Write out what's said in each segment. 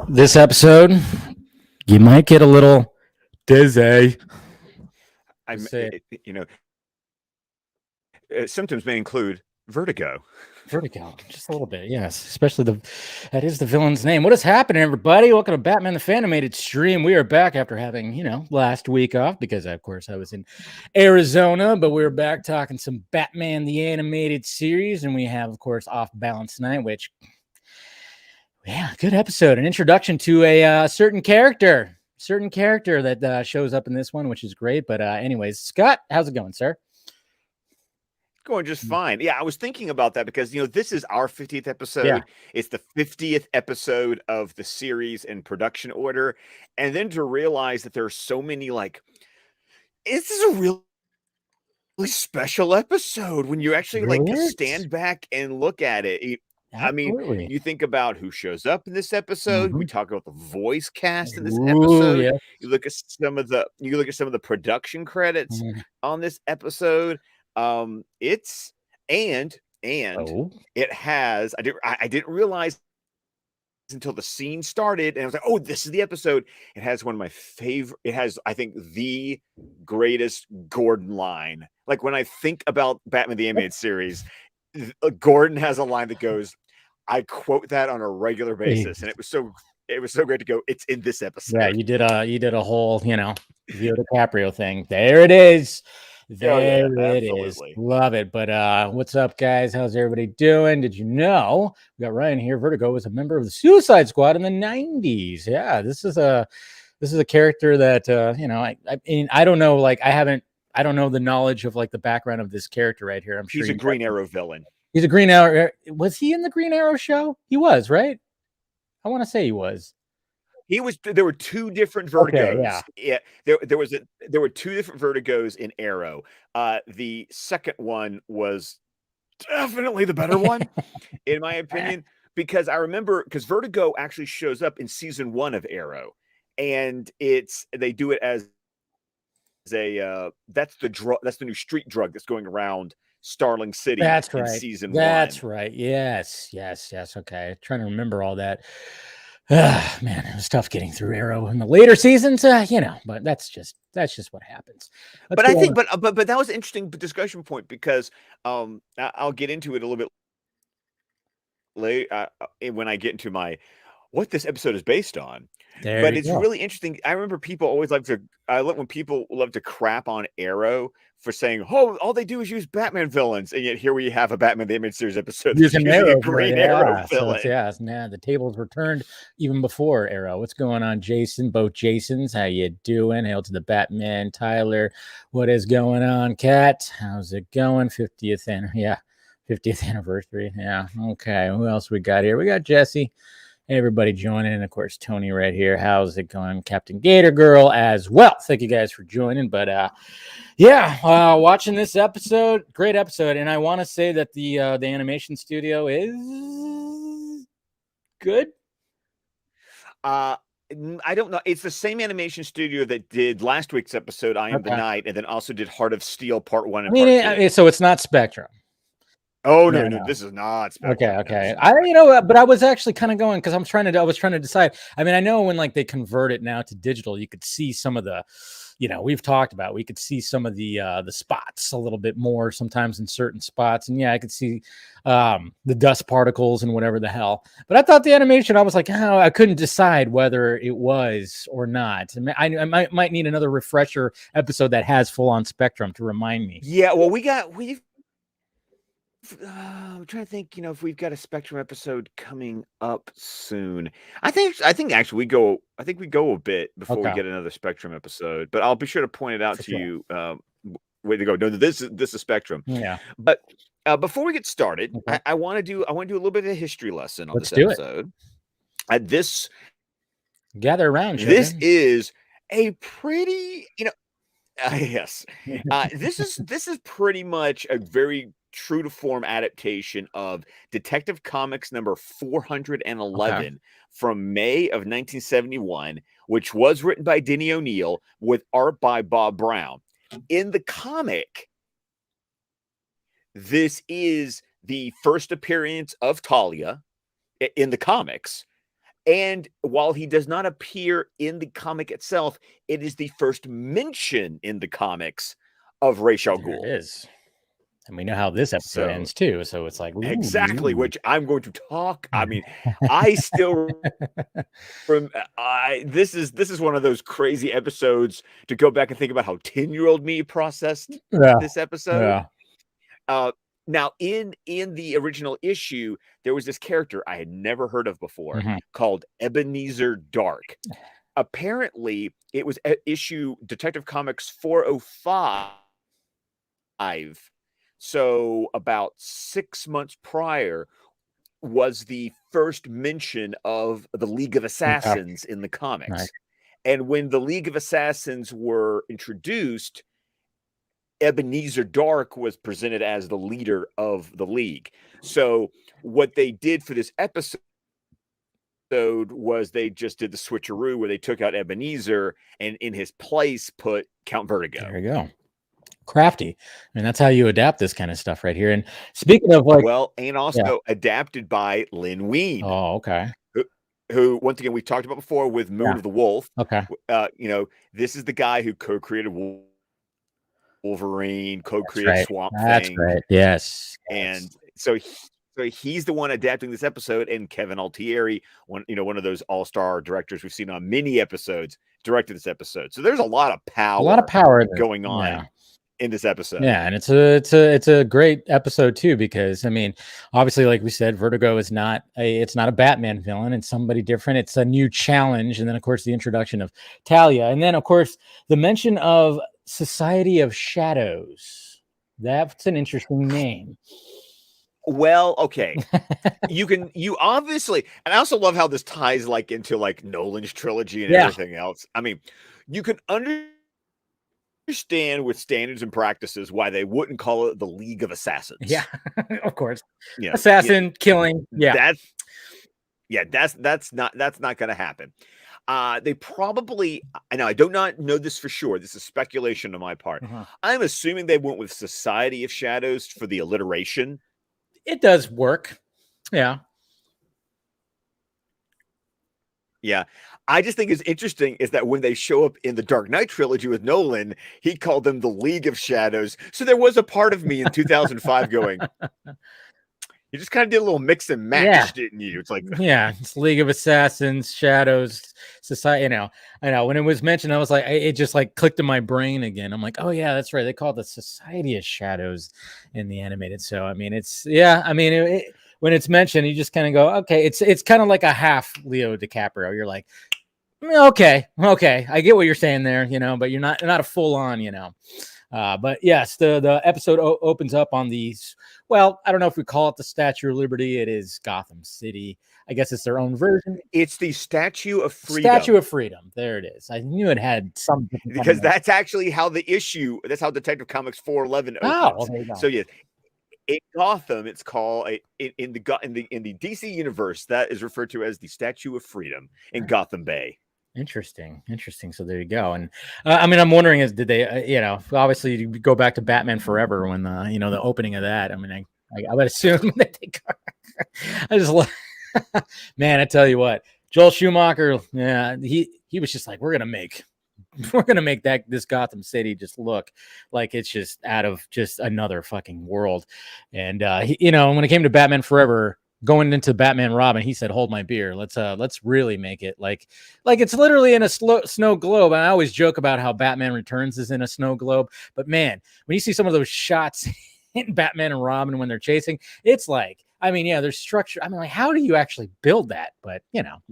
This episode, you might get a little dizzy. I'm, Say symptoms may include vertigo. Vertigo, just a little bit, yes. Especially that is the villain's name. What is happening, everybody? Welcome to Batman the Fan-imated stream. We are back after having, last week off because, of course, I was in Arizona, but we're back talking some Batman the Animated series, and we have, of course, Off Balance Night, which, yeah, good episode. An introduction to a certain character that shows up in this one, which is great. But anyways, Scott, how's it going, sir? Going just fine. Yeah, I was thinking about that because this is our 50th episode. Yeah. It's the 50th episode of the series in production order, and then to realize that there are so many this is a really special episode when you actually Really stand back and look at it. I mean, Absolutely. you think about who shows up in this episode. We talk about the voice cast in this Ooh, episode. yeah. You look at some of the production credits on this episode. It's and it has I didn't realize until the scene started, and I was like, oh, this is the episode. It has one of my favorite. It has, I think, the greatest Gordon line. Like when I think about Batman the Animated Series, Gordon has a line that goes, I quote that on a regular basis, and it was so great to go. It's in this episode. Yeah, you did a whole, Leo DiCaprio thing. There it is. There it is. Love it. But what's up, guys? How's everybody doing? Did you know we got Ryan here? Vertigo was a member of the Suicide Squad in the 90s. Yeah, this is a character that I mean, I don't know, like I don't know the knowledge of like the background of this character right here. I'm sure he's a Green Arrow villain. He's a Green Arrow. Was he in the Green Arrow show? He was, right? I want to say he was. He was. There were two different Vertigos. Okay, yeah. There were two different Vertigos in Arrow. The second one was definitely the better one, in my opinion, because I remember Vertigo actually shows up in season 1 of Arrow, and they do it as a that's the new street drug that's going around Starling City. That's right. In season 1. That's right. Yes. Okay, trying to remember all that. Man, it was tough getting through Arrow in the later seasons, but that's just what happens. But I think, but that was an interesting discussion point because I'll get into it a little bit later when I get into what this episode is based on. But it's really interesting. I remember people always when people love to crap on Arrow for saying, "Oh, all they do is use Batman villains," and yet here we have a Batman the Animated Series episode using a Green Arrow villain. So the tables were turned even before Arrow. What's going on, Jason? Both Jasons, how you doing? Hail to the Batman, Tyler. What is going on, Kat? How's it going? 50th anniversary. Yeah. Okay. Who else we got here? We got Jesse. Everybody joining, and of course Tony right here. How's it going? Captain Gator Girl as well. Thank you guys for joining. But watching this episode, great episode, and I want to say that the animation studio is good. I don't know. It's the same animation studio that did last week's episode, I Am the Night, and then also did Heart of Steel Part 1 and Part 2. So it's not Spectrum. Oh no, this is not Spectrum. Okay. But I was actually kind of going because I was trying to decide. I mean, I know when like they convert it now to digital, you could see some of the, we've talked about. We could see some of the spots a little bit more sometimes in certain spots, and I could see the dust particles and whatever the hell. But I thought the animation, I was like, oh, I couldn't decide whether it was or not. I might need another refresher episode that has full on Spectrum to remind me. Yeah, well, we've. I'm trying to think, if we've got a Spectrum episode coming up soon. I think actually we go a bit before we get another Spectrum episode, but I'll be sure to point it out to you. Way to go! No, this is Spectrum. Yeah. But before we get started, I want to do a little bit of a history lesson on this episode. Gather around. This is a pretty, yes. This is pretty much a very true to form adaptation of Detective Comics number 411 from May of 1971, which was written by Denny O'Neil with art by Bob Brown. In the comic, this is the first appearance of Talia in the comics, And while he does not appear in the comic itself, it is the first mention in the comics of Ra's al There it Ghul. is. And we know how this episode ends too. So it's like, exactly, which I'm going to talk. I mean, I still from this is one of those crazy episodes to go back and think about how 10-year-old me processed this episode. Now in the original issue, there was this character I had never heard of before called Ebenezer Dark. Apparently, it was issue Detective Comics 405. So about 6 months prior was the first mention of the League of Assassins in the comics. Nice. And when the League of Assassins were introduced, Ebenezer Dark was presented as the leader of the League. So what they did for this episode was they just did the switcheroo where they took out Ebenezer and in his place put Count Vertigo. There you go. Crafty. I mean, that's how you adapt this kind of stuff right here. And speaking of like, well, and also adapted by Lynn Wein. Oh, okay. Who once again we talked about before with Moon of the Wolf. Okay. You know, this is the guy who co-created Wolverine, co-created Swamp Thing. That's right. Yes. And so he's the one adapting this episode, and Kevin Altieri, one of those all-star directors we've seen on many episodes, directed this episode. So there's a lot of power going on in this episode. Yeah, and it's a great episode too, because I mean, obviously, like we said, Vertigo is not a Batman villain. It's somebody different. It's a new challenge, and then of course the introduction of Talia, and then of course the mention of Society of Shadows. That's an interesting name. Well, okay. you obviously, and I also love how this ties like into like Nolan's trilogy and everything else. I mean, you can understand with standards and practices why they wouldn't call it the League of Assassins. Yeah, of course. Yeah, assassin killing. Yeah, that's not going to happen. They probably, I know I do not know this for sure. This is speculation on my part. I'm assuming they went with Society of Shadows for the alliteration. It does work. Yeah. Yeah. I just think it's interesting is that when they show up in the Dark Knight trilogy with Nolan, he called them the League of Shadows. So there was a part of me in 2005 going, you just kind of did a little mix and match, didn't you? It's like, it's League of Assassins, Shadows, Society. I know. When it was mentioned, I was like, it just like clicked in my brain again. I'm like, oh yeah, that's right. They call it the Society of Shadows in the animated. So I mean, when it's mentioned, you just kind of go, okay. It's kind of like a half Leo DiCaprio. You're like, okay, I get what you're saying there, but you're not a full on, but yes, the episode opens up on these. Well, I don't know if we call it the Statue of Liberty. It is Gotham City. I guess it's their own version. It's the Statue of Freedom. Statue of Freedom. There it is. I knew it had some. Because that's actually how that's how Detective Comics 411 opens. So yeah, in Gotham, it's called in the DC universe that is referred to as the Statue of Freedom in Gotham Bay. Interesting. So there you go. And I mean, I'm wondering did they, obviously you go back to Batman Forever when the opening of that. I mean, I would assume that they. I just love, man. I tell you what, Joel Schumacher. Yeah, he was just like, we're gonna make this Gotham City just look like it's just out of just another fucking world. And when it came to Batman Forever. Going into Batman Robin, he said, "Hold my beer. Let's really make it like it's literally in a snow globe." And I always joke about how Batman Returns is in a snow globe, but man, when you see some of those shots in Batman and Robin when they're chasing, it's like, I mean, there's structure. I mean, like, how do you actually build that? But you don't.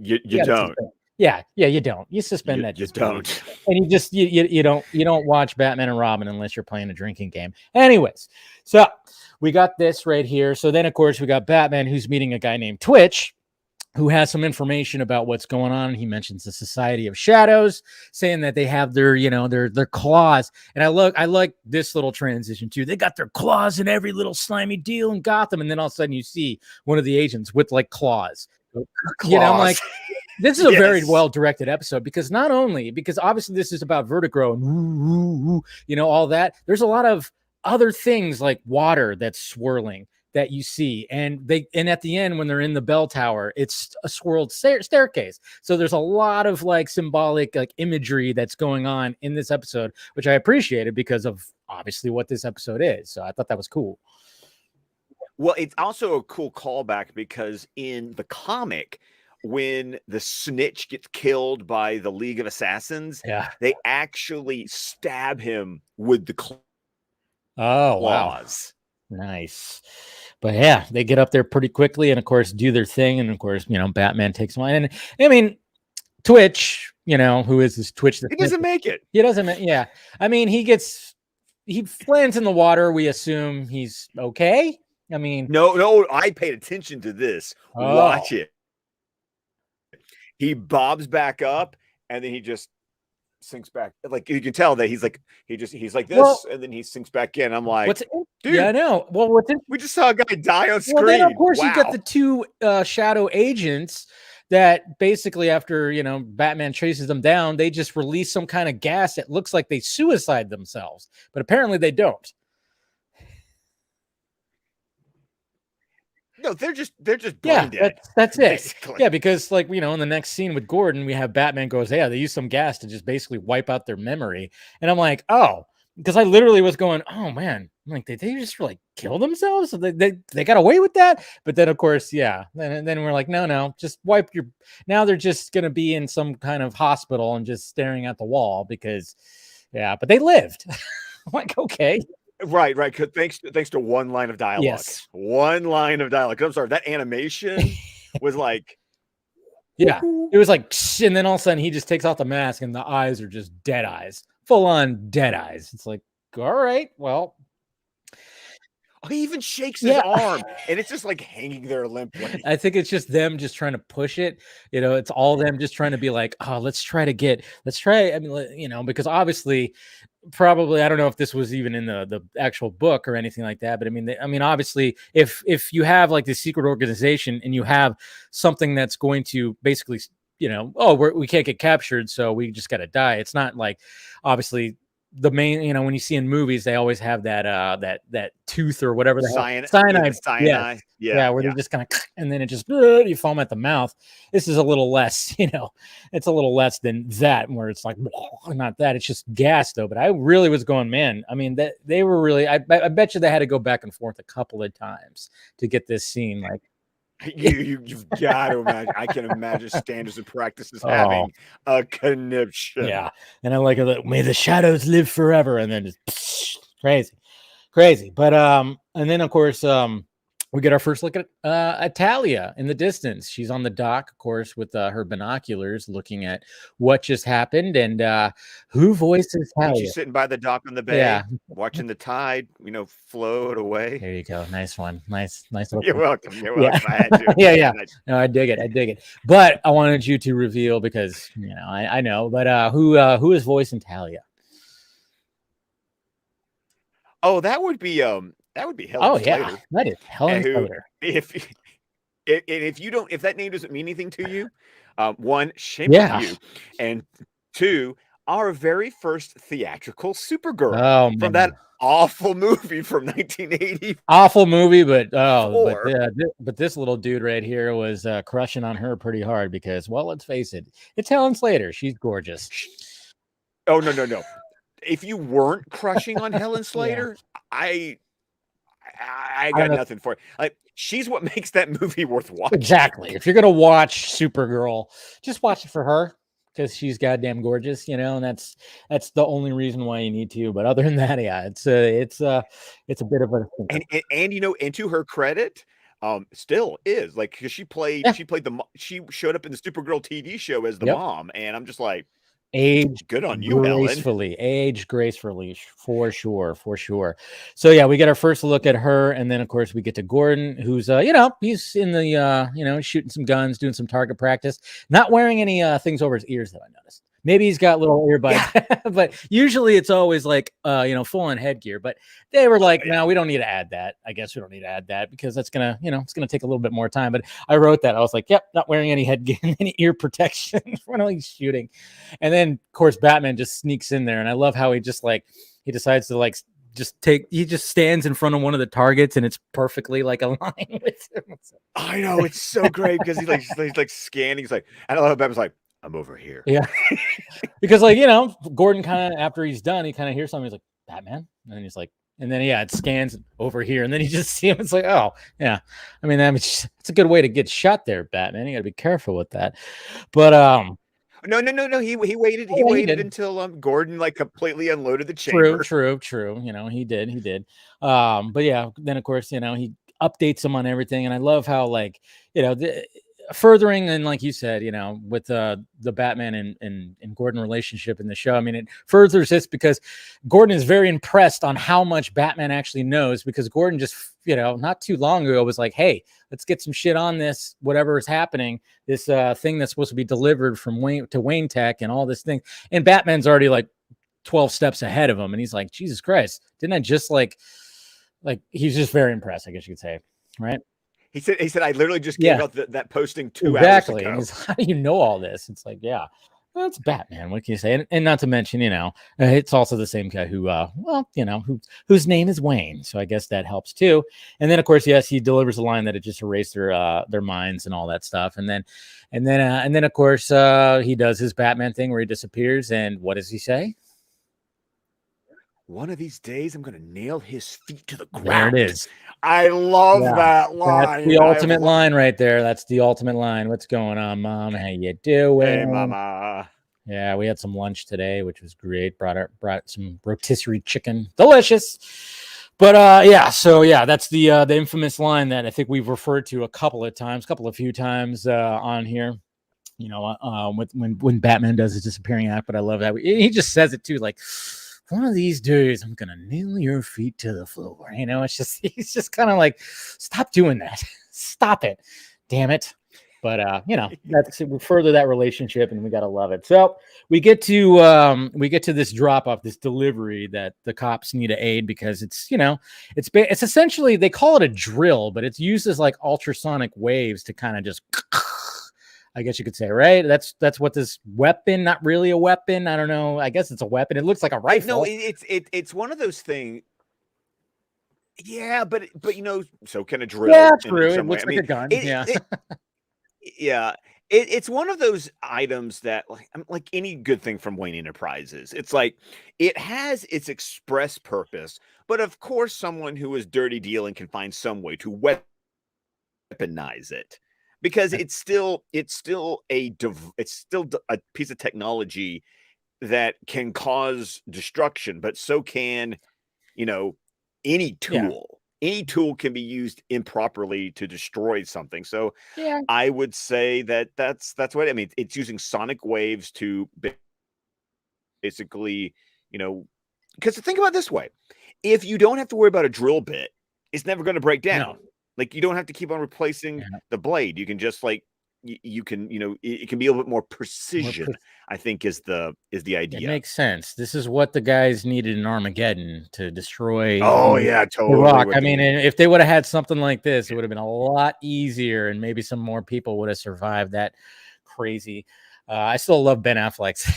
Yeah, you don't. You suspend that. You don't. And you don't watch Batman and Robin unless you're playing a drinking game. Anyways, so we got this right here. So then, of course, we got Batman who's meeting a guy named Twitch, who has some information about what's going on. He mentions the Society of Shadows, saying that they have their claws. And I like this little transition too. They got their claws in every little slimy deal in Gotham, and then all of a sudden you see one of the agents with like claws. I'm like, this is a very well directed episode because obviously this is about Vertigo and all that. There's a lot of other things like water that's swirling that you see. And at the end, when they're in the bell tower, it's a swirled staircase. So there's a lot of like symbolic like imagery that's going on in this episode, which I appreciated because of obviously what this episode is. So I thought that was cool. Well, it's also a cool callback because in the comic, when the snitch gets killed by the League of Assassins, they actually stab him with the claws. Oh, wow. Nice. But yeah, they get up there pretty quickly and of course do their thing. And of course, you know, Batman takes one. And I mean, Twitch, you know, who is this Twitch? He doesn't make it. He doesn't. Yeah. I mean, he lands in the water. We assume he's okay. I mean, no, I paid attention to this. Watch it. He bobs back up and then he just sinks back. Like you can tell that he's like this, and then he sinks back in. I'm like, dude, yeah, I know. Well, we just saw a guy die on screen. Well, then of course you get the two shadow agents that basically after, you know, Batman chases them down, they just release some kind of gas that looks like they suicide themselves, but apparently they don't. No, they're just brain dead. That's it. Basically. Yeah, because like, you know, in the next scene with Gordon, we have Batman goes, yeah, they use some gas to just basically wipe out their memory. And I'm like, oh, because I literally was going, oh man, I'm like, did they just like kill themselves? So they got away with that. But then of course, yeah. Then we're like, no, just wipe your, now they're just going to be in some kind of hospital and just staring at the wall because yeah, but they lived. I'm like, okay. Right. Thanks to one line of dialogue. Yes. One line of dialogue. I'm sorry, that animation was like, yeah, it was like, and then all of a sudden he just takes off the mask and the eyes are just dead eyes, full on dead eyes. It's like, all right, well. He even shakes his arm and it's just like hanging there limply. I think it's just them just trying to push it. You know, it's all them just trying to be like, oh, let's try. I mean, you know, because obviously, probably, I don't know if this was even in the actual book or anything like that. But I mean, obviously, if you have like this secret organization and you have something that's going to basically, you know, oh, we can't get captured, so we just got to die. It's not like, obviously, the main, you know, when you see in movies, they always have that tooth or whatever the cyanide. Yeah, where they're just kind of, and then it just you foam at the mouth. This is a little less, you know, it's a little less than that, where it's like not that, it's just gas though. But I really was going, man. I mean, that they were really. I bet you they had to go back and forth a couple of times to get this scene like. You've got to imagine. I can imagine standards and practices having a conniption. Yeah, and I like it. May the shadows live forever, and then just crazy. But and then of course we get our first look at Talia in the distance. She's on the dock, of course, with her binoculars, looking at what just happened. And who voices Talia? She's sitting by the dock on the bay, watching the tide, you know, float away. There you go. Nice one. Nice. You're welcome. I had to. Yeah. No, I dig it. But I wanted you to reveal because you know I know. But who is voicing Talia? Oh, that would be Helen Slater. Oh yeah, that is Helen Slater. If that name doesn't mean anything to you, one, shame on you, and two, our very first theatrical Supergirl from that awful movie from 1980. Awful movie, but but this little dude right here was crushing on her pretty hard because, well, let's face it, it's Helen Slater. She's gorgeous. Oh no. If you weren't crushing on Helen Slater, I got nothing for it. Like, she's what makes that movie worth watching. Exactly. If you're gonna watch Supergirl, just watch it for her because she's goddamn gorgeous, you know, and that's the only reason why you need to. But other than that, yeah, it's a bit of a and you know, and to her credit, still is like because she showed up in the Supergirl TV show as the mom, and I'm just like. Good on you, gracefully. Age gracefully, for sure. So yeah, we get our first look at her, and then of course we get to Gordon, who's you know, he's in the you know, shooting some guns, doing some target practice, not wearing any things over his ears that I noticed. Maybe he's got little earbuds, but usually it's always like, you know, full on headgear. But they were like, no, we don't need to add that. I guess we don't need to add that because that's going to, you know, it's going to take a little bit more time. But I wrote that. I was like, yep, not wearing any headgear, any ear protection when he's shooting. And then, of course, Batman just sneaks in there. And I love how he just like, he decides to like he just stands in front of one of the targets and it's perfectly like aligned with him. I know, it's so great because he's like scanning. He's like, and I love Batman's like, I'm over here. Yeah. Because Gordon kind of, after he's done, he kind of hears something. He's like, Batman? And then he's like, and then it scans over here, and then you just see him. It's like, oh yeah. I mean, it's a good way to get shot there, Batman. You got to be careful with that. But no. He waited. He waited until Gordon like completely unloaded the chamber. True. He did. But yeah, then of course, he updates him on everything, and I love how furthering, and like you said, with the Batman and Gordon relationship in the show. I mean, it furthers this because Gordon is very impressed on how much Batman actually knows, because Gordon just, not too long ago was like, hey, let's get some shit on this, whatever is happening, this thing that's supposed to be delivered from Wayne Tech and all this thing. And Batman's already like 12 steps ahead of him. And he's like, Jesus Christ, didn't I just like he's just very impressed, I guess you could say. Right. He said, I literally just gave out that posting 2 hours ago. And how do you know all this? It's like, yeah, well, it's Batman. What can you say? And not to mention, it's also the same guy who, whose name is Wayne. So I guess that helps too. And then of course, yes, he delivers a line that it just erased their minds and all that stuff. And then of course, he does his Batman thing where he disappears. And what does he say? One of these days, I'm going to nail his feet to the ground. There it is. I love that line. That's the ultimate line right there. That's the ultimate line. What's going on, Mom? How you doing? Hey, Mama. Yeah, we had some lunch today, which was great. Brought some rotisserie chicken. Delicious. But that's the infamous line that I think we've referred to a few times on here. When Batman does his disappearing act. But I love that. He just says it too, like, one of these days I'm gonna nail your feet to the floor. It's just, he's just kind of like, stop doing that. Stop it. Damn it. But we further that relationship, and we gotta love it. So we get to this drop off, this delivery that the cops need to aid, because it's essentially, they call it a drill, but it's used as like ultrasonic waves to kind of just, I guess you could say, right? That's what this weapon, not really a weapon. I don't know. I guess it's a weapon. It looks like a rifle. No, it's one of those things. Yeah, but so can a drill. Yeah, true. It looks like a gun. It's one of those items that, like any good thing from Wayne Enterprises, it's like it has its express purpose, but of course, someone who is dirty dealing can find some way to weaponize it. Because it's still a piece of technology that can cause destruction, but so can, any tool. Yeah. Any tool can be used improperly to destroy something. So I would say that's what I mean. It's using sonic waves to basically, because think about it this way: if you don't have to worry about a drill bit, it's never going to break down. No. Like, you don't have to keep on replacing the blade. You can just you can, it can be a little bit more precision, I think is the idea. It makes sense. This is what the guys needed in Armageddon to destroy. Oh yeah, totally. The Rock. I mean, if they would have had something like this, it would have been a lot easier, and maybe some more people would have survived that crazy. I still love Ben Affleck's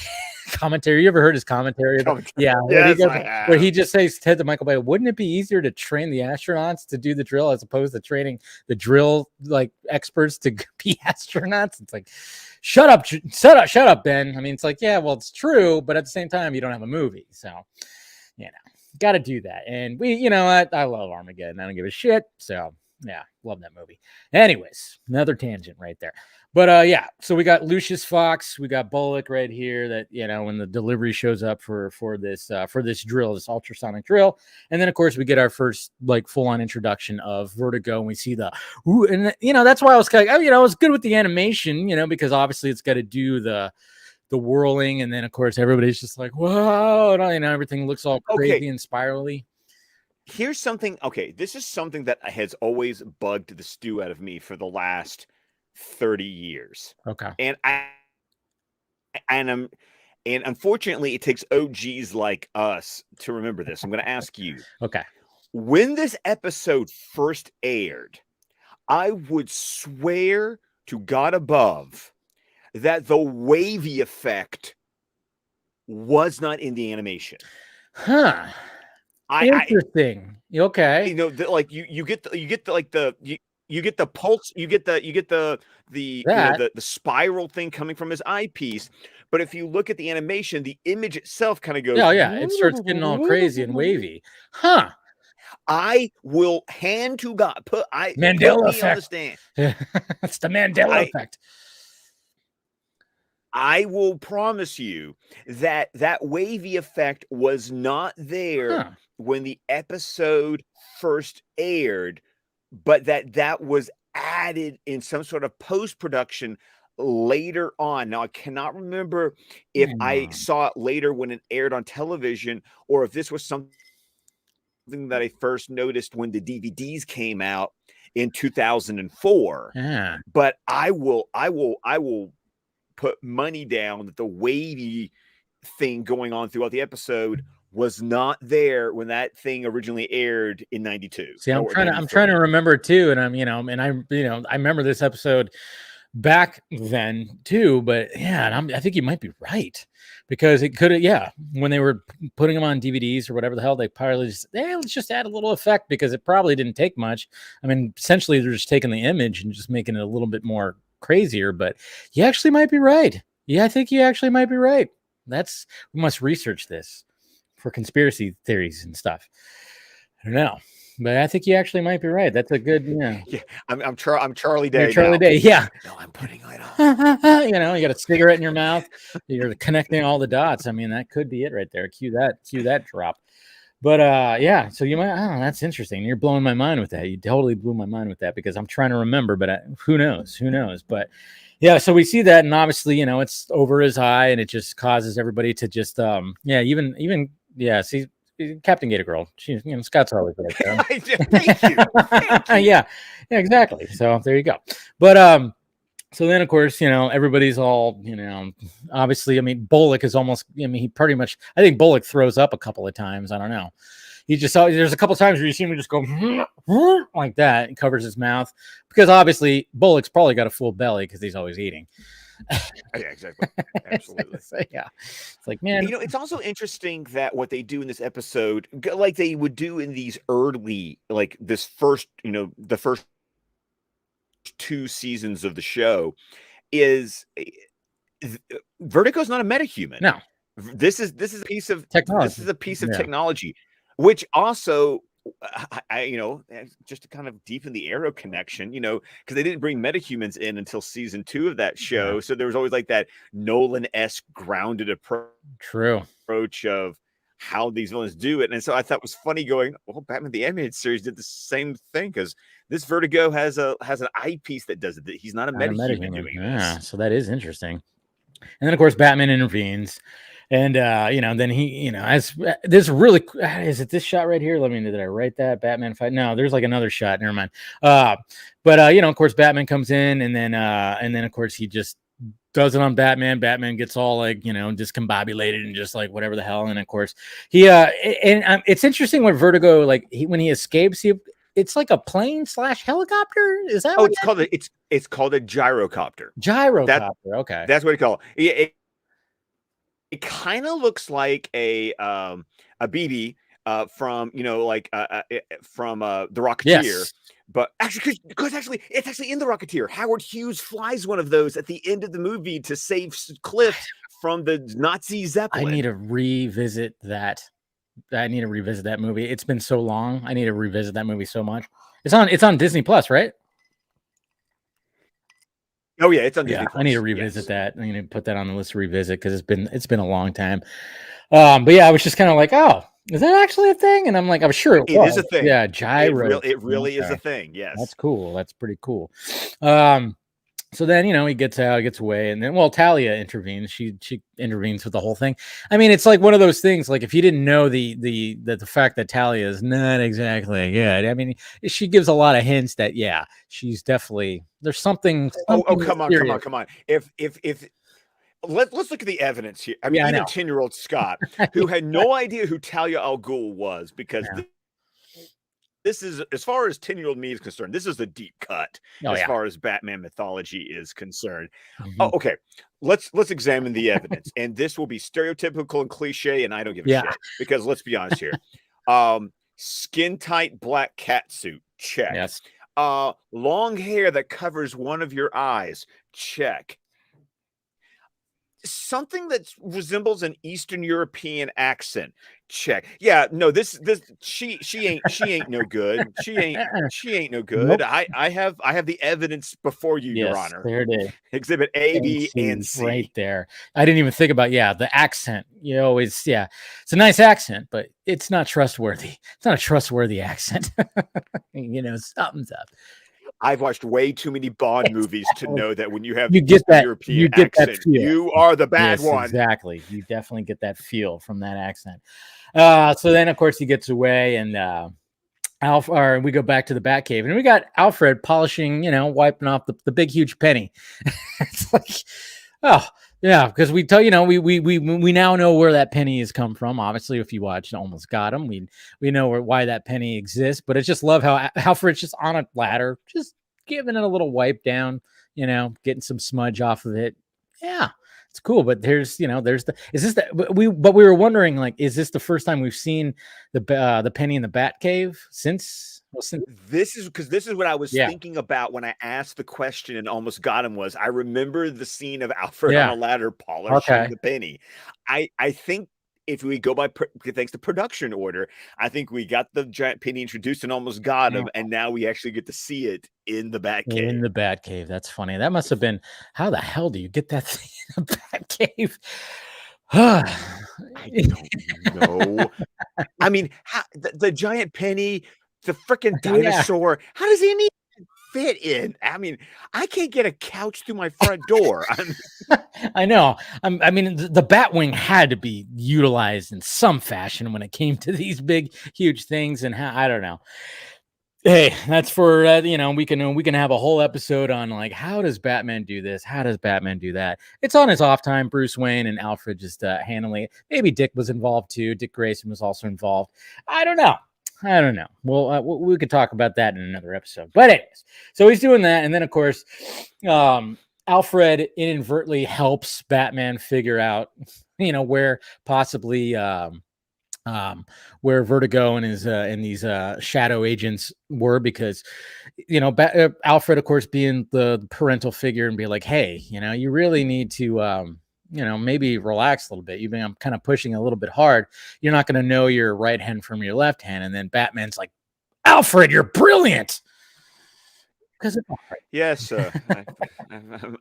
commentary. You ever heard his commentary? Yeah, where he just says to Michael Bay, wouldn't it be easier to train the astronauts to do the drill as opposed to training the drill experts to be astronauts? It's like, shut up, Ben. I mean, it's like, yeah, well, it's true, but at the same time, you don't have a movie, so got to do that. And I love Armageddon. I don't give a shit. So yeah, love that movie. Anyways, another tangent right there. But so we got Lucius Fox, we got Bullock right here. That when the delivery shows up for this drill, this ultrasonic drill, and then of course we get our first full on introduction of Vertigo, and we see and that's why I was kind of, I was good with the animation, because obviously it's got to do the whirling, and then of course everybody's just like, whoa, and everything looks all crazy and spirally. Here's something. Okay, this is something that has always bugged the stew out of me for the last 30 years. Okay. And unfortunately it takes OGs like us to remember this. I'm going to ask you. Okay. When this episode first aired, I would swear to God above that the wavy effect was not in the animation. Huh. Interesting. Okay. You know, like you get you get the pulse, you get the you know, That. the spiral thing coming from his eyepiece. But if you look at the animation, the image itself kind of goes. Oh yeah, it starts getting all crazy and wavy. Huh. I will hand to God put Mandela me on the effect. stand. It's the Mandela effect. I will promise you that that wavy effect was not there when the episode first aired, but that was added in some sort of post-production later on. Now, I cannot remember if I saw it later when it aired on television or if this was something that I first noticed when the DVDs came out in 2004. Yeah. But I will put money down that the wavy thing going on throughout the episode was not there when that thing originally aired in 92. See, I'm trying to remember too. And I remember this episode back then too, but yeah, and I think you might be right because it could have, when they were putting them on DVDs or whatever the hell, they probably just, let's just add a little effect because it probably didn't take much. I mean, essentially they're just taking the image and just making it a little bit more crazier, but you actually might be right. Yeah, I think you actually might be right. We must research this for conspiracy theories and stuff. I don't know. But I think you actually might be right. That's a good, Yeah, I'm Charlie Day. You're Charlie Day, yeah. No, I'm putting it on. You got a cigarette in your mouth. You're connecting all the dots. I mean, that could be it right there. Cue that drop. But yeah. So you might. Oh, that's interesting. You're blowing my mind with that. You totally blew my mind with that because I'm trying to remember. But who knows? Who knows? But yeah. So we see that, and obviously, it's over his eye, and it just causes everybody to just even see. Captain Gator Girl. She, Scott's always right there. Thank you. Yeah, exactly. So there you go. But so then of course, everybody's all, obviously, I mean, Bullock is almost, he pretty much, I think Bullock throws up a couple of times. I don't know. He just there's a couple of times where you see him just go like that and covers his mouth because obviously Bullock's probably got a full belly because he's always eating. Yeah, exactly. Absolutely. Yeah. It's like, man. It's also interesting that what they do in this episode, like they would do in these early, like this first, the first 2 seasons of the show, is Vertigo's not a metahuman. No. This is a piece of technology. This is a piece of technology, which also just to kind of deepen the Arrow connection, because they didn't bring metahumans in until season 2 of that show. So there was always like that Nolan-esque grounded approach of how these villains do it. And so I thought it was funny going, well, Batman the Animated Series did the same thing because this Vertigo has an eyepiece that does it. He's not a metahuman doing this. So that is interesting. And then of course Batman intervenes. And then he, as this really is it this shot right here? Did I write that Batman fight? No, there's like another shot. Never mind. But of course, Batman comes in, and then of course he just does it on Batman. Batman gets all like discombobulated and just like whatever the hell. And of course he it's interesting when Vertigo when he escapes it's like a plane / helicopter. Is that? Oh, it's called a gyrocopter. Gyrocopter. Okay, that's what you call it. It kind of looks like a BB from from The Rocketeer, yes. But actually, because it's actually in The Rocketeer. Howard Hughes flies one of those at the end of the movie to save Cliff from the Nazi Zeppelin. I need to revisit that. movie. It's been so long. I need to revisit that movie so much. It's on Disney Plus, right? Oh yeah, it's on Disney Plus. I need to revisit that. I need to put that on the list to revisit because it's been a long time. But yeah, I was just kind of like, oh, is that actually a thing? And I'm like, I'm sure it is a thing. Yeah, gyro. It really is a thing. Yes, that's cool. That's pretty cool. So then, he gets out, gets away, and then, Talia intervenes. She intervenes with the whole thing. I mean, it's like one of those things. Like if you didn't know the fact that Talia is not exactly good. I mean, she gives a lot of hints that she's definitely there's something. Come on. If let's look at the evidence here. I mean, even 10-year-old Scott, who had no idea who Taila Al Ghul was, because. This is, as far as 10-year-old me is concerned, this is a deep cut as far as Batman mythology is concerned. Mm-hmm. Oh, okay. Let's examine the evidence. And this will be stereotypical and cliche, and I don't give a shit. Because let's be honest here. Skin tight black cat suit, check. Yes. Long hair that covers one of your eyes, check. Something that resembles an Eastern European accent, check. Yeah, no, this she ain't no good. She ain't no good. Nope. I have the evidence before you, Your Yes, Honor. there it is. Exhibit A, And B, and C C. right there. I didn't even think about the accent. You always it's a nice accent, but it's not trustworthy. It's not a trustworthy accent. Something's up. I've watched way too many Bond movies to know that when you have You the get Eastern that. European You get that accent, feel. you are the bad Yes, one. exactly. You definitely get that feel from that accent. So then, of course, he gets away, and we go back to the Batcave, and we got Alfred polishing, wiping off the big huge penny. It's like, oh yeah, because we now know where that penny has come from. Obviously, if you watched Almost Got Him, we know why that penny exists. But it's just love how Alfred's just on a ladder, just giving it a little wipe down, getting some smudge off of it. Yeah, it's cool. But is this the we were wondering, like, is this the first time we've seen the penny in the Batcave since? This is what I was thinking about when I asked the question and Almost Got Him. Was I remember the scene of Alfred on a ladder polishing the penny. I think if we go by thanks to production order, I think we got the giant penny introduced and Almost Got Him, and now we actually get to see it in the Batcave. In the Batcave. That's funny. That must have been, how the hell do you get that thing in the Batcave? I don't know. I mean, the giant penny, the freaking dinosaur, how does he even fit in? I mean, I can't get a couch through my front door. I know. I mean, the Batwing had to be utilized in some fashion when it came to these big, huge things, and I don't know. Hey, that's for we can have a whole episode on, like, how does Batman do this? How does Batman do that? It's on his off time. Bruce Wayne and Alfred just handling it. Maybe Dick was involved too. Dick Grayson was also involved. I don't know. Well, we could talk about that in another episode. But anyways, so he's doing that, and then of course, Alfred inadvertently helps Batman figure out, where possibly where Vertigo and his and these shadow agents were, because Alfred, of course, being the parental figure, and be like, hey, you really need to maybe relax a little bit. I'm kind of pushing a little bit hard. You're not going to know your right hand from your left hand. And then Batman's like, Alfred, you're brilliant. Because yes,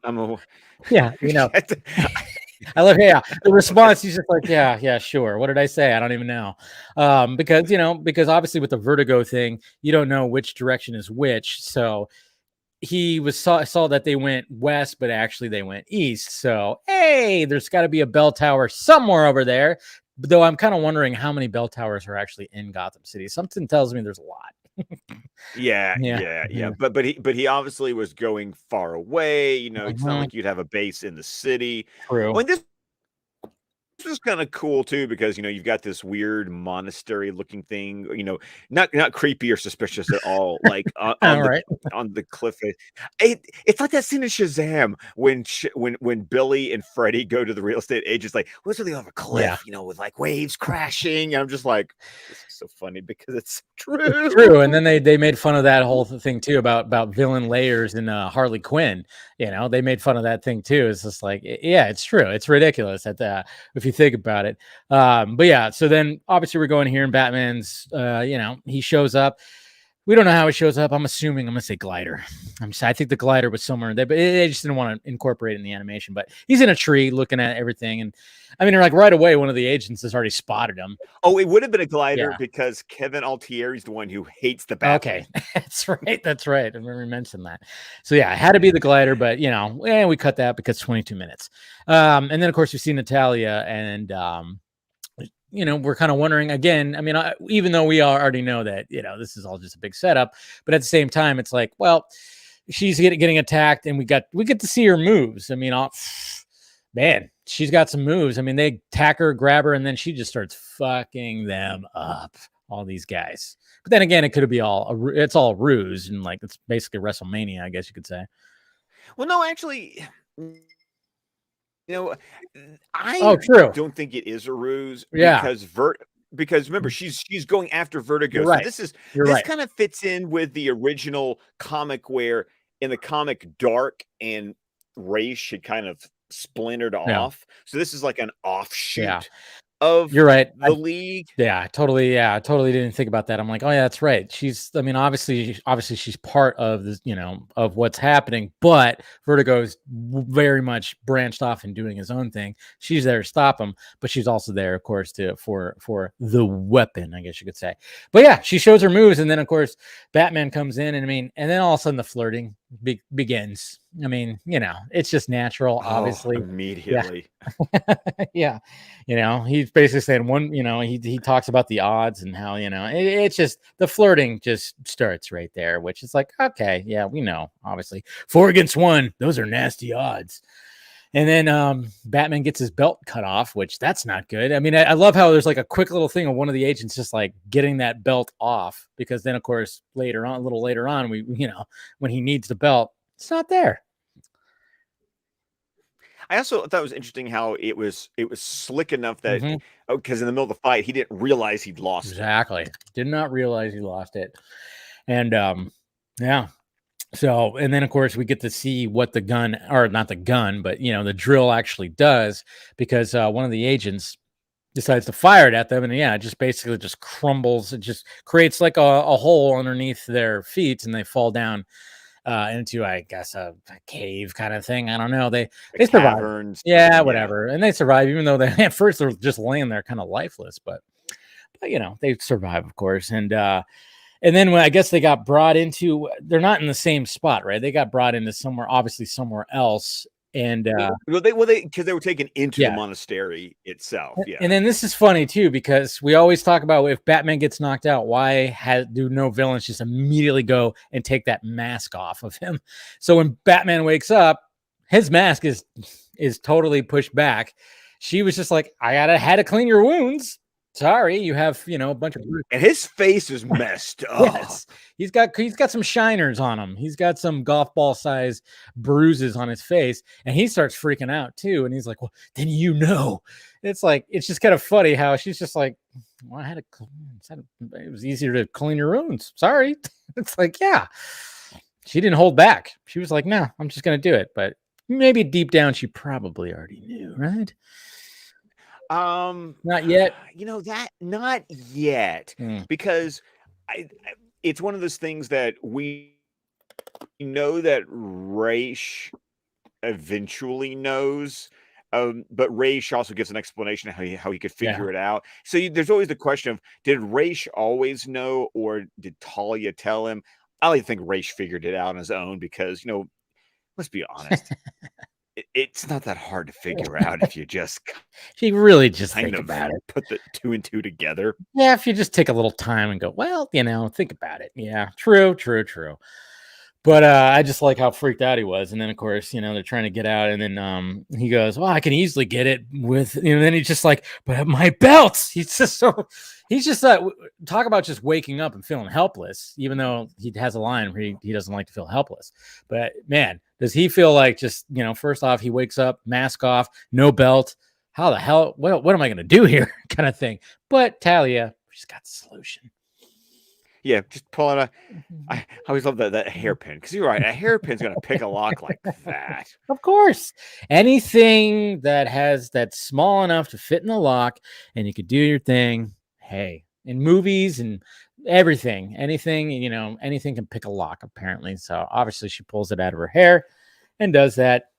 I'm a I love the response. He's just like, yeah, sure. What did I say? I don't even know. Because obviously with the Vertigo thing, you don't know which direction is which. So he saw that they went west, but actually they went east. So hey, there's got to be a bell tower somewhere over there. Though I'm kind of wondering how many bell towers are actually in Gotham City. Something tells me there's a lot. Yeah. But he obviously was going far away. It's not like you'd have a base in the city. True. When this is kind of cool too, because you've got this weird monastery looking thing, not creepy or suspicious at all, like on the cliff. It's like that scene in Shazam when Billy and Freddy go to the real estate agents, like, what's really on a cliff, with like waves crashing, and I'm just like, this is so funny because it's true. It's true. And then they made fun of that whole thing too about villain layers in Harley Quinn. They made fun of that thing too. It's just like, yeah, it's true. It's ridiculous if you think about it. But yeah, so then obviously we're going here, and Batman's he shows up. We don't know how he shows up. I'm assuming, I'm gonna say glider. I think the glider was somewhere in there, but they just didn't want to incorporate it in the animation. But he's in a tree looking at everything, and I mean, like, right away, one of the agents has already spotted him. Oh, it would have been a glider because Kevin Altieri's the one who hates the Batman. Okay, that's right. I remember you mentioned that. So yeah, it had to be the glider, but we cut that because 22 minutes. And then of course we see Natalia, and we're kind of wondering again. I mean, even though we already know that this is all just a big setup, but at the same time, it's like, well, she's getting attacked, and we get to see her moves. I mean, man, she's got some moves. I mean, they attack her, grab her, and then she just starts fucking them up. All these guys. But then again, it could be it's all ruse, and like, it's basically WrestleMania, I guess you could say. Well, no, actually, I true. don't think it is a ruse, Yeah. because because remember she's going after Vertigo. You're So right. this You're right. kind of fits in with the original comic where in the comic Dark and Raish had kind of splintered Yeah. off. So this is like an Yeah. offshoot of You're right. the League. Yeah, totally. Yeah, I totally didn't think about that. I'm like, oh yeah, that's right. I mean, obviously she's part of this, of what's happening, but Vertigo's very much branched off and doing his own thing. She's there to stop him, but she's also there, of course, for the weapon, I guess you could say. But yeah, she shows her moves, and then of course Batman comes in, and and then all of a sudden the flirting begins. I mean, it's just natural, obviously. Immediately. Yeah. He's basically saying he talks about the odds and how, it's just the flirting just starts right there, which is like, okay, yeah, we know, obviously 4 against 1, those are nasty odds. And then Batman gets his belt cut off, which that's not good. I mean, I love how there's like a quick little thing of one of the agents just like getting that belt off, because then of course a little later on, when he needs the belt, it's not there. I also thought it was interesting how it was slick enough that because in the middle of the fight he didn't realize he'd lost it. Did not realize he lost it. And yeah. So, and then of course we get to see what the gun, or not the gun, but the drill actually does, because one of the agents decides to fire it at them, and it just basically just crumbles. It just creates like a hole underneath their feet, and they fall down into, I guess, a cave kind of thing. I don't know. They survive. Yeah, whatever. And they survive, even though they at first they're just laying there kind of lifeless, but they survive, of course. And then when I guess they got brought into, they're not in the same spot, right? They got brought into obviously somewhere else. And because they were taken into the monastery itself. Yeah. And then this is funny too, because we always talk about if Batman gets knocked out, why do no villains just immediately go and take that mask off of him? So when Batman wakes up, his mask is totally pushed back. She was just like, I had to clean your wounds. Sorry, you have a bunch of bruises. And his face is messed up. Yes. He's got some shiners on him. He's got some golf ball size bruises on his face, and he starts freaking out too. And he's like, well, then it's like, it's just kind of funny how she's just like, well, it was easier to clean your wounds. Sorry. It's like, yeah, she didn't hold back. She was like, no, I'm just gonna do it. But maybe deep down she probably already knew, right? Not yet. Not yet, because it's one of those things that we know that Raish eventually knows, but Raish also gives an explanation of how he could figure it out. So there's always the question of, did Raish always know, or did Talia tell him? I like to think Raish figured it out on his own, because let's be honest. It's not that hard to figure out if you just she really just think about it, put the 2 and 2 together. Yeah, if you just take a little time and go, well, think about it. Yeah, true. But I just like how freaked out he was. And then of course, they're trying to get out, and then he goes, well, I can easily get it with, and then he's just like, but my belts. He's just talk about just waking up and feeling helpless, even though he has a line where he doesn't like to feel helpless. But man, does he feel like just, first off, he wakes up, mask off, no belt. How the hell, what am I going to do here? Kind of thing. But Talia, she's got the solution. Yeah, just pull out I always love that hairpin, because you're right, a hairpin's going to pick a lock like that. Of course. Anything that's small enough to fit in the lock and you could do your thing. Hey, in movies and everything, anything can pick a lock, apparently. So obviously she pulls it out of her hair and does that.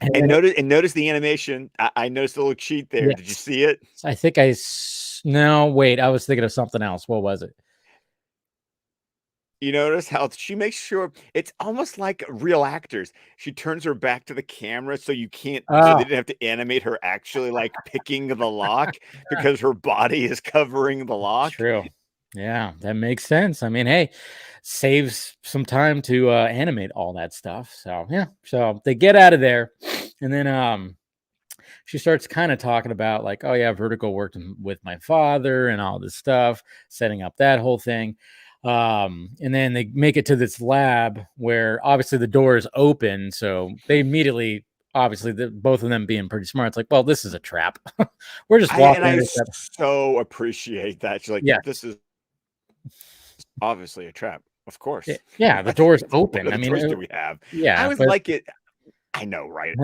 And notice the animation. I noticed the little cheat there. Yes. Did you see it? I think no, wait, I was thinking of something else. What was it? You notice how she makes sure it's almost like real actors. She turns her back to the camera so you can't, so they didn't have to animate her actually like picking the lock, because her body is covering the lock. True. Yeah, that makes sense. I mean, hey, saves some time to animate all that stuff. So yeah, so they get out of there, and then she starts kind of talking about like, oh yeah, Vertigo worked with my father and all this stuff, setting up that whole thing. And then they make it to this lab where obviously the door is open, so they immediately obviously both of them being pretty smart, it's like, well, this is a trap. We're just walking I into that. so appreciate that. She's like, Yeah. this is obviously a trap. Of course. Yeah, the door's What open. I other mean, choice do we have? I yeah, would but like it. I know, right?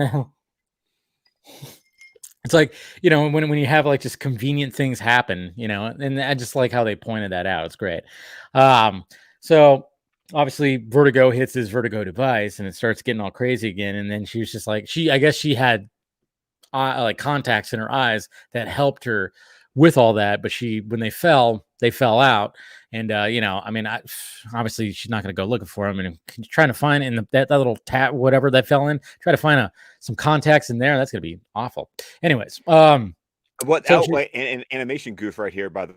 it's like, when you have like just convenient things happen, and I just like how they pointed that out. It's great. So obviously Vertigo hits his Vertigo device and it starts getting all crazy again. And then she was just like, I guess she had like contacts in her eyes that helped her with all that. But when they fell out. And I mean, obviously she's not going to go looking for them and trying to find in that little tap, whatever that fell in, try to find some contacts in there. That's going to be awful. Anyways, What so outweigh an animation goof right here, by the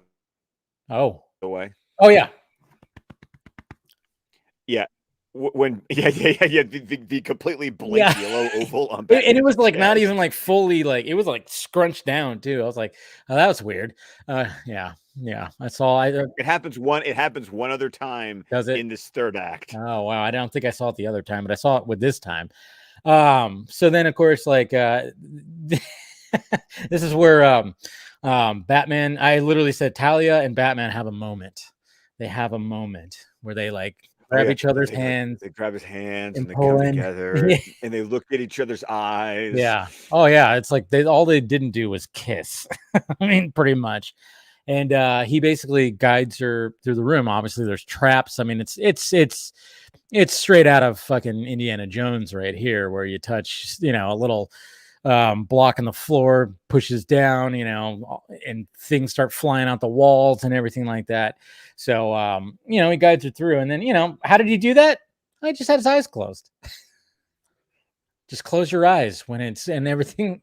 way. Oh yeah. Yeah. When the completely blank yellow oval on And it was Batman's like not chest. even like fully, like it was like scrunched down too. I was like, oh, that was weird. Yeah. That's all. It happens one other time. Does it in this third act? Oh wow, I don't think I saw it the other time, but I saw it with this time. So then of course, like this is where Batman. I literally said Talia and Batman have a moment. They have a moment where they like grab each other's hands. They grab his hands and they pull come in. together and they look at each other's eyes. Yeah. Oh yeah. It's like all they didn't do was kiss. I mean, pretty much. And he basically guides her through the room. Obviously, there's traps. I mean, it's straight out of fucking Indiana Jones right here, where you touch, a little block on the floor, pushes down, and things start flying out the walls and everything like that. So, he guides her through. And then, how did he do that? I just had his eyes closed. Just close your eyes when it's and everything.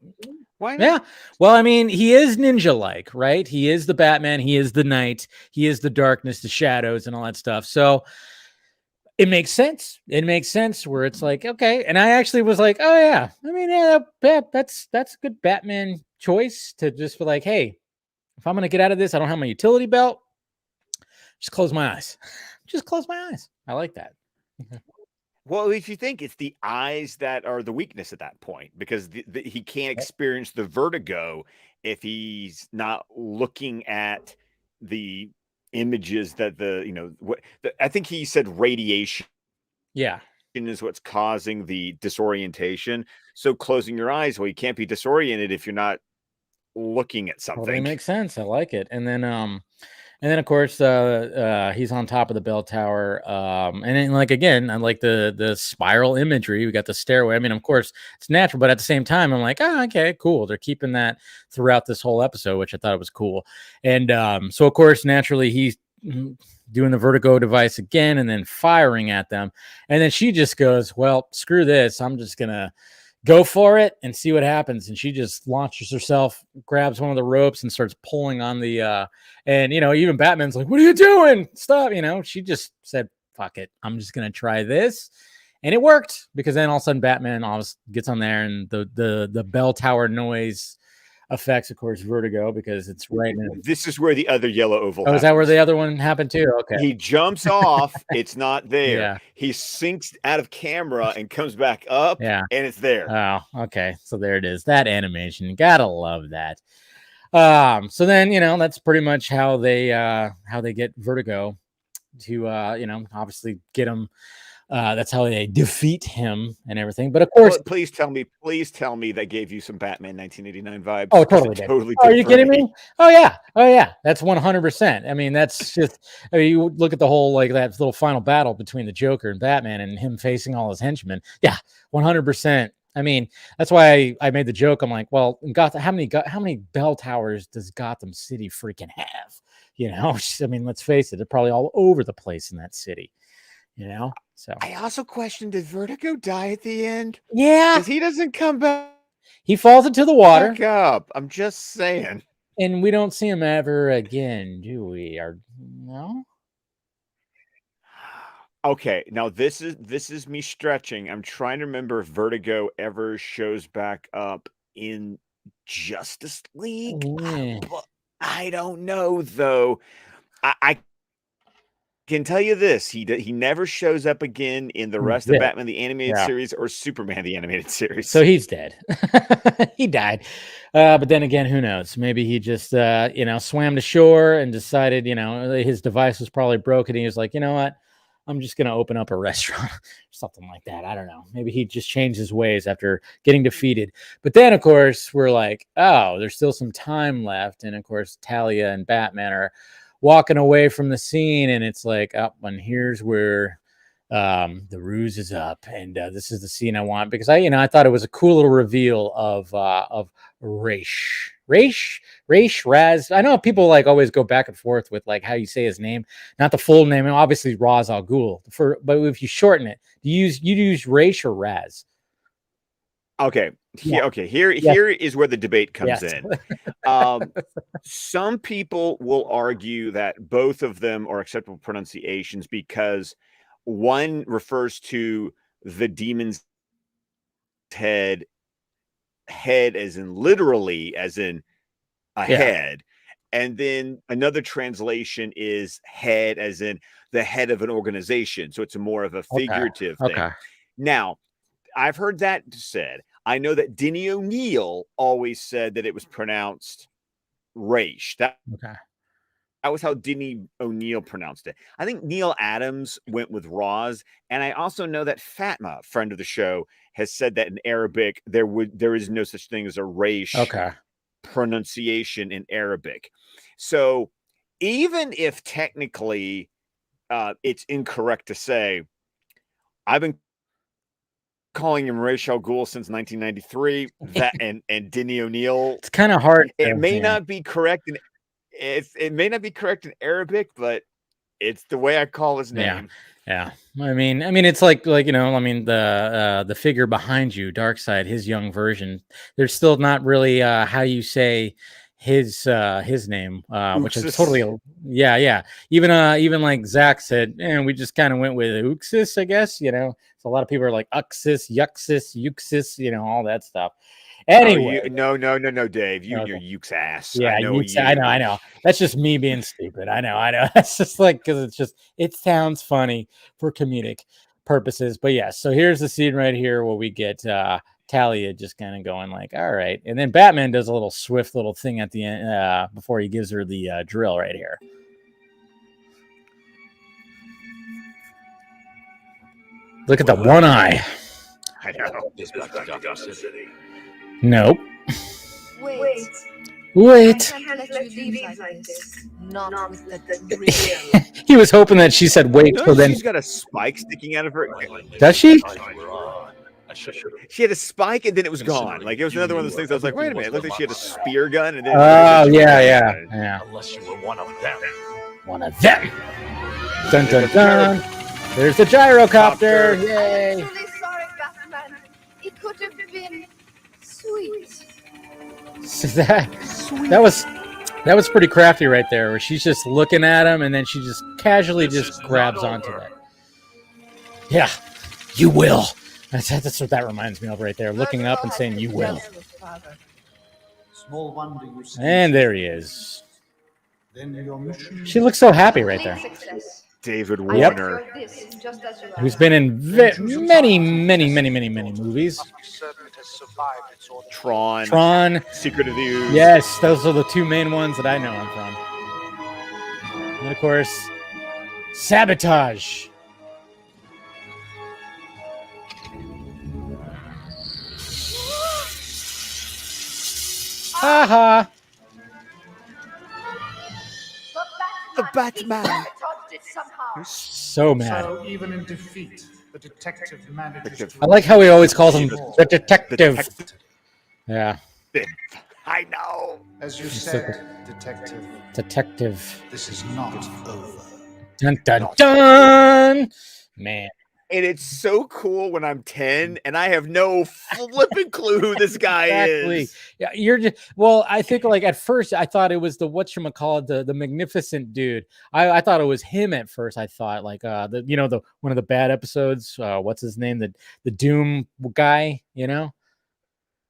Why not? Yeah. Well, I mean, he is ninja-like, right? He is the Batman. He is the night. He is the darkness, the shadows, and all that stuff. So it makes sense. It makes sense where it's like, okay. And I actually was like, oh yeah. I mean, yeah, that's a good Batman choice to just be like, hey, if I'm gonna get out of this, I don't have my utility belt. Just close my eyes. Just close my eyes. I like that. Well, if you think it's the eyes that are the weakness at that point, because he can't experience the vertigo if he's not looking at the images that I think he said radiation. Yeah. Is what's causing the disorientation. So closing your eyes, well, you can't be disoriented if you're not looking at something. Totally makes sense. I like it. And then of course he's on top of the bell tower. And then like again, I like the spiral imagery. We got the stairway. I mean, of course, it's natural, but at the same time, I'm like, oh, okay, cool. They're keeping that throughout this whole episode, which I thought was cool. And so of course, naturally, he's doing the vertigo device again and then firing at them. And then she just goes, well, screw this. I'm just gonna go for it and see what happens. And she just launches herself, grabs one of the ropes and starts pulling on the and even Batman's like, what are you doing? Stop. She just said, fuck it, I'm just gonna try this. And it worked, because then all of a sudden Batman obviously gets on there and the bell tower noise affects, of course, Vertigo, because it's right in. This is where the other yellow oval Oh, is that where the other one happened too? Okay. He jumps off, it's not there. Yeah. He sinks out of camera and comes back up, yeah, and it's there. Oh, okay. So there it is. That animation. Gotta love that. So then, that's pretty much how they get Vertigo to obviously get him. That's how they defeat him and everything. But of course, please tell me that gave you some Batman 1989 vibes. Oh, totally did. Totally Are you kidding me? Oh yeah. That's 100%. I mean, that's just. I mean, you look at the whole like that little final battle between the Joker and Batman, and him facing all his henchmen. Yeah, 100%. I mean, that's why I made the joke. I'm like, well, Gotham, how many bell towers does Gotham City freaking have? I mean, let's face it, they're probably all over the place in that city. So I also questioned, did Vertigo die at the end? Yeah, because he doesn't come back. He falls into the water. Back up. I'm just saying. And we don't see him ever again, do we? Or no? Okay, now this is me stretching. I'm trying to remember if Vertigo ever shows back up in Justice League. Yeah. I don't know though. I can tell you this: he never shows up again in the rest of Batman the Animated Series or Superman the Animated Series. So he's dead. He died. But then again, who knows? Maybe he just swam to shore and decided, his device was probably broken. He was like, you know what? I'm just gonna open up a restaurant, something like that. I don't know. Maybe he just changed his ways after getting defeated. But then, of course, we're like, oh, there's still some time left, and of course, Talia and Batman are walking away from the scene, and it's like, oh, and here's where the ruse is up, and this is the scene I want, because I thought it was a cool little reveal of Raish Raz. I know people like always go back and forth with like how you say his name, not the full name. And obviously Ra's al Ghul, but if you shorten it, do you use Raish or Raz? Okay. Yeah. Okay. Here is where the debate comes in. Some people will argue that both of them are acceptable pronunciations because one refers to the demon's head as in literally, as in a head. And then another translation is head as in the head of an organization. So it's more of a figurative thing. Okay. Now, I've heard that said. I know that Denny O'Neil always said that it was pronounced Raish. That was how Denny O'Neil pronounced it. I think Neil Adams went with Roz, and I also know that Fatma, friend of the show, has said that in Arabic there is no such thing as a Raish pronunciation in Arabic. So even if technically it's incorrect to say, I've been calling him Ra's al Ghul since 1993. That and Denny O'Neil. It's kind of hard. It may not be correct in it may not be correct in Arabic, but it's the way I call his name. Yeah. I mean, it's like the figure behind you, Darkseid, his young version. There's still not really how you say his name, which is totally even like Zach said, and we just kind of went with Uxis, I guess. So a lot of people are like Uxis, Yuxis, Uxis, all that stuff. Anyway, no, Dave, you and your Ukes ass. Yeah, I know. That's just me being stupid. I know. That's just like because it sounds funny for comedic purposes. But yeah, so here's the scene right here where we get Talia just kind of going like, all right, and then Batman does a little swift little thing at the end before he gives her the drill right here. Look at the one eye. I know. Nope. Wait. I can't let you leave like this. Not with the He was hoping that she said wait. So then she's got a spike sticking out of her. Does she? She had a spike and then it was gone. Like it was another one of those things. I was like, wait a minute. It looked like she had a spear gun and then. Oh yeah. Unless you were one of them. One of them. Dun dun dun. There's the gyrocopter. Yay. I'm really sorry, Batman. It could have been sweet. That was pretty crafty right there, where she's just looking at him and then she just casually just grabs onto that. Yeah, you will. That's what that reminds me of right there, looking up and saying you will. Small wonder you and there he is. She looks so happy right there. David Warner, who's been in many movies. Tron, Secret of the Ooze. Yes, those are the two main ones that I know him from. And of course, Sabotage. Haha. The Batman. So mad. So even in defeat, the detective manages. I like how he always calls him the detective. Yeah. I know. As you said, Detective. This is not over. Dun dun dun. Man. And it's so cool when I'm 10 and I have no flipping clue who this guy is. Yeah, you're just I think like at first I thought it was the whatchamacallit, the magnificent dude. I thought it was him at first. I thought like the one of the bad episodes, what's his name? The Doom guy,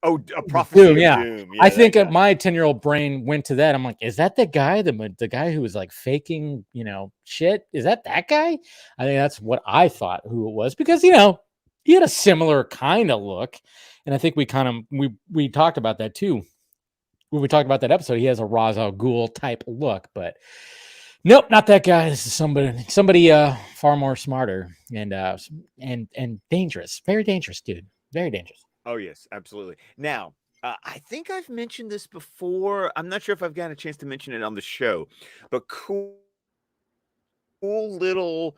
Oh, a prophecy Doom, of yeah. Doom. I Yeah, think that guy. my 10-year-old brain went to that. I'm like, is that the guy, the guy who was like faking, shit? Is that guy? I think that's what I thought who it was, because he had a similar kind of look, and I think we talked about that too when we talked about that episode. He has a Ra's al Ghul type look, but nope, not that guy. This is somebody far more smarter and dangerous, very dangerous, dude, very dangerous. Oh, yes, absolutely. Now, I think I've mentioned this before. I'm not sure if I've gotten a chance to mention it on the show, but cool little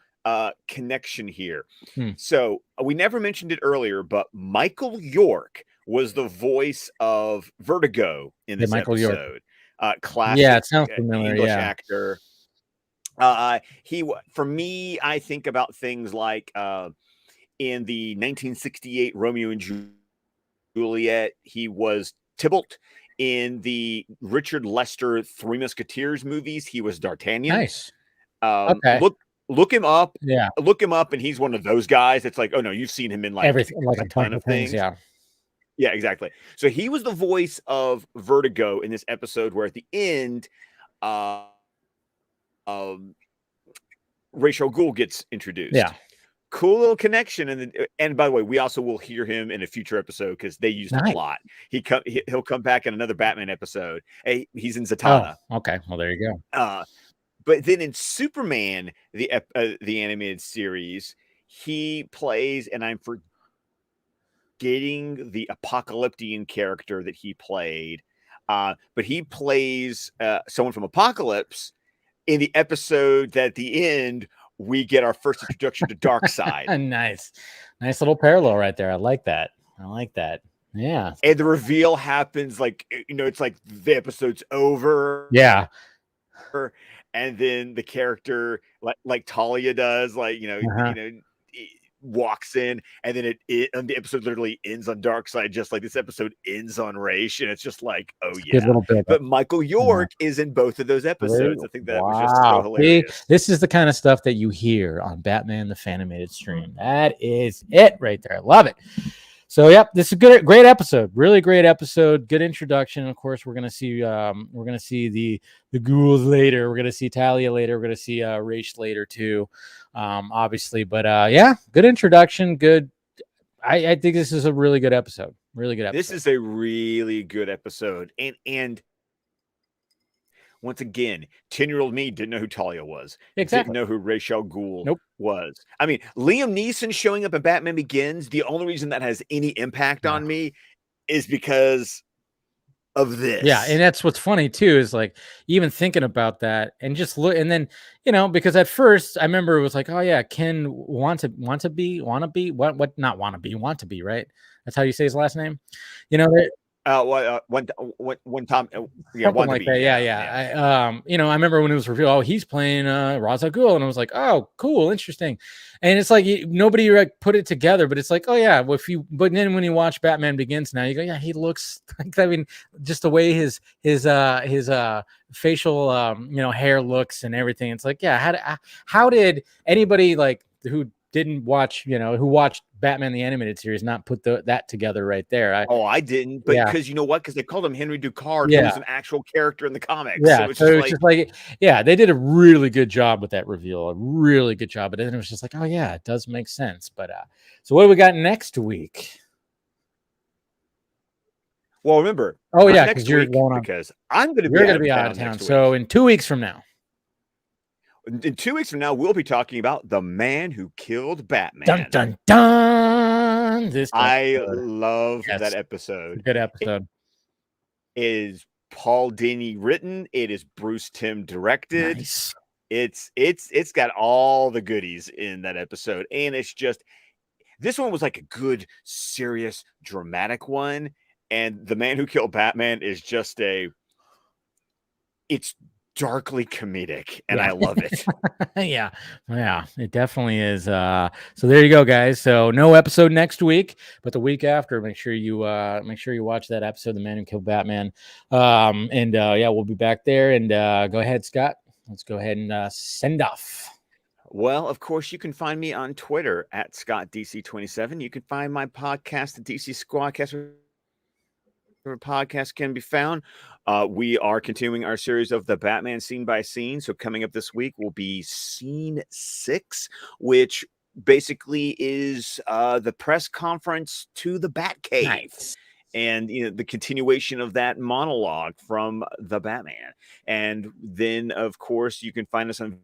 connection here. So we never mentioned it earlier, but Michael York was the voice of Vertigo in this Michael York. episode. Yeah, Classic it sounds familiar. English Yeah. actor. For me, I think about things like in the 1968 Romeo and Juliet, he was Tybalt. In the Richard Lester Three Musketeers movies, he was D'Artagnan. Nice. Okay. Look him up. Yeah. Look him up, and he's one of those guys. It's like, oh no, you've seen him in like Everything, like a ton of things. Yeah. Yeah, exactly. So he was the voice of Vertigo in this episode, where at the end, Ra's al Ghul gets introduced. Yeah. Cool little connection, and by the way, we also will hear him in a future episode because they used him a lot. He'll come back in another Batman episode. Hey, he's in Zatanna. Oh, okay. Well, there you go. But then in Superman, the animated series, he plays, and I'm forgetting the Apocalyptian character that he played, but he plays someone from Apocalypse in the episode that at the end we get our first introduction to Darkseid. Nice little parallel right there. I like that. Yeah. And the reveal happens like, it's like the episode's over. Yeah. And then the character, like Talia does, walks in, and then and the episode literally ends on Darkseid, just like this episode ends on Ra's, and it's just like, oh yeah. Good little bit. But Michael York is in both of those episodes. I think that was just so hilarious. See, this is the kind of stuff that you hear on Batman the Fan-imated stream. That is it right there. I love it. So, yep, this is a great episode. Really great episode. Good introduction. Of course, we're gonna see the ghouls later. We're gonna see Talia later. We're gonna see Ra's later too, obviously. But yeah, good introduction. Good. I think this is a really good episode. Really good episode. This is a really good episode, and once again, 10-year-old me didn't know who Talia was. Exactly. Didn't know who Ra's al Ghul was. I mean, Liam Neeson showing up in Batman Begins, the only reason that has any impact on me is because of this. Yeah, and that's what's funny too, is like even thinking about that and just look, and then because at first I remember it was like, oh yeah, Ken want to be, right? That's how you say his last name. One time, yeah, something like that. Yeah. I remember when it was revealed, oh, he's playing Ra's al Ghul, and I was like, oh, cool, interesting. And it's like nobody put it together, but it's like, oh yeah, but then when you watch Batman Begins now, you go, yeah, he looks like, I mean, just the way his facial hair looks and everything. It's like, yeah, how did anybody who didn't watch, who watched Batman the Animated Series not put that together right there? I didn't, but because you know what? Because they called him Henry Ducard, who was an actual character in the comics. Yeah, so it's just like, they did a really good job with that reveal, a really good job. But then it was just like, oh yeah, it does make sense. But so what do we got next week? Well, remember, because you're going on, because I'm going to be out of town. So in 2 weeks from now. In 2 weeks from now, we'll be talking about The Man Who Killed Batman. Dun, dun, dun! I love that episode. Good episode. It is Paul Dini written. It is Bruce Timm directed. Nice. It's got all the goodies in that episode. And it's just, this one was like a good, serious, dramatic one. And The Man Who Killed Batman is just it's darkly comedic, and I love it. yeah, it definitely is. So there you go, guys. So no episode next week, but the week after, make sure you watch that episode, The Man Who Killed Batman. We'll be back there. And go ahead, Scott. Let's go ahead and send off. Well, of course, you can find me on Twitter at ScottDC27. You can find my podcast, the DC Squadcast, podcast can be found. We are continuing our series of the Batman scene by scene. So coming up this week will be scene 6, which basically is the press conference to the Batcave. Nice. And the continuation of that monologue from the Batman. And then, of course, you can find us on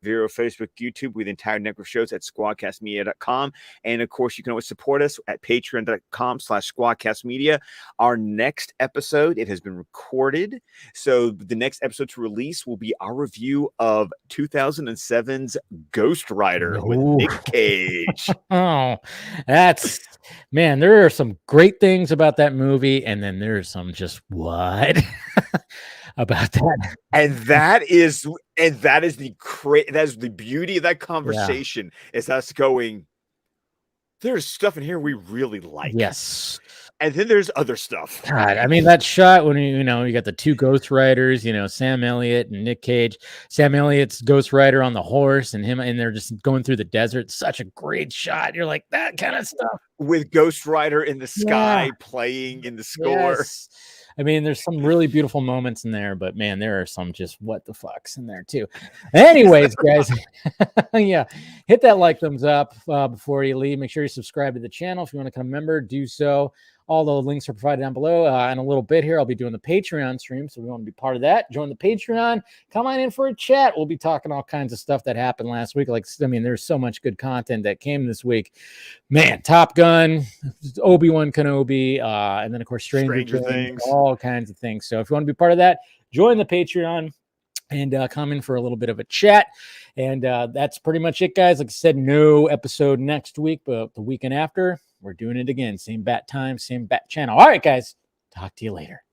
Vero, Facebook, YouTube, with the entire network of shows at squadcastmedia.com. And of course, you can always support us at patreon.com/squadcastmedia. Our next episode, it has been recorded. So the next episode to release will be our review of 2007's Ghost Rider with Nick Cage. Oh, that's, man, there are some great things about that movie. And then there's some just what about that. And that is the beauty of that conversation, is us going, there's stuff in here we really like. Yes. And then there's other stuff. God, I mean, that shot when you got the two Ghost Riders, Sam Elliott and Nick Cage. Sam Elliott's Ghost Rider on the horse, and they're just going through the desert. Such a great shot. You're like, that kind of stuff. With Ghost Rider in the sky playing in the score. Yes. I mean, there's some really beautiful moments in there, but man, there are some just what the fucks in there too. Anyways, guys, hit that like, thumbs up before you leave. Make sure you subscribe to the channel. If you want to become a member, do so. All the links are provided down below. In a little bit here, I'll be doing the Patreon stream. So if you want to be part of that, join the Patreon. Come on in for a chat. We'll be talking all kinds of stuff that happened last week. There's so much good content that came this week. Man, Top Gun, Obi-Wan Kenobi, and then, of course, Stranger Things, all kinds of things. So if you want to be part of that, join the Patreon and come in for a little bit of a chat. And that's pretty much it, guys. Like I said, no episode next week, but the weekend after, we're doing it again. Same bat time, same bat channel. All right, guys. Talk to you later.